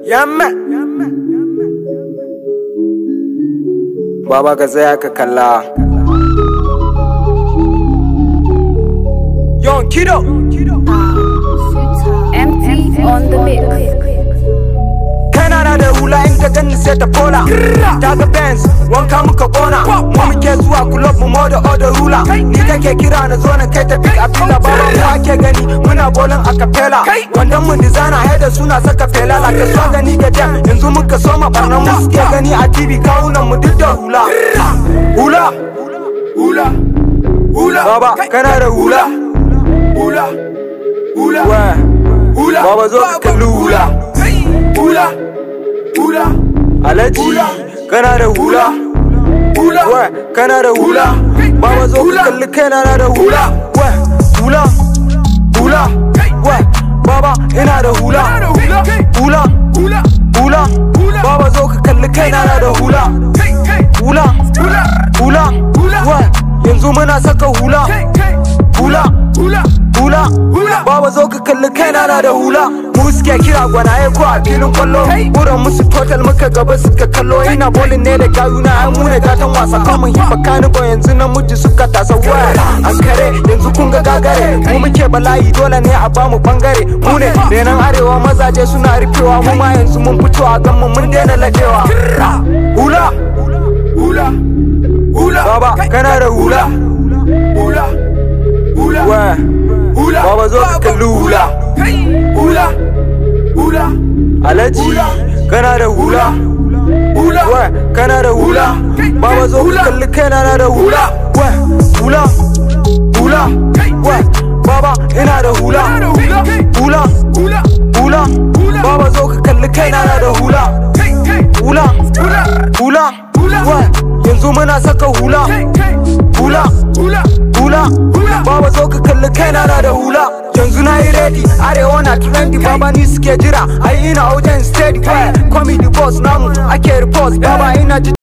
Yamma Baba ka tsaya ka kalla. Young Kiddo MT on the mix. Kana da hula in ka gani sai ta fola. Ta ga Benz wanka muka kona. Mu muke zuwa club mu moda order rula. Ni kake kira na zo na kai ta pick up fila. Baba mu ake gani muna bolin a capella. Wannan mu designer header suna saka fela. La ka so gani ga jam yanzu muka soma barnan mu suke gani a TV kawunan mu duk da hula. Hula Baba kana da hula. Baba zo ka kalli hula. Alaji kana da hula. Kana da hula. Baba zo ka kalli kaina na da hula. Baba ina da hula. Baba zo ka kalli kaina na da hula. Yanzu muna saka hula. Baba zo ka kalli kaina na da hula. Mu suke kira gwanaye ko a filin kwallo. Buran musu total muka gaba suka kallo. Ina bolin ne da gayuna ai mu ne gatan wasa. Kamun hifa kanigo yanzu namiji suka tasa waya. An kare yanzu kun ga gagare. Mu muke bala'i dole ne a bamu bangare. Mu ne renan arewa mazaje suna rufewa. Mu ma yanzu mun fito a ganmu mun daina ladewa. Baba kana da hula. Baba zo ka kalli hula. Alaji kana da hula. Kana da hula. Baba zo ka kalli kaina na da hula. Baba ina da hula. Baba zo ka kalli kaina na da hula. Yanzu muna saka hula. Baba zo ka kalli kaina na da hula. Yanzu na yi ready, arewa na trendy. Baba ni suke jira, ai ina wajen steady. Comedy boss namu ake report. Baba ina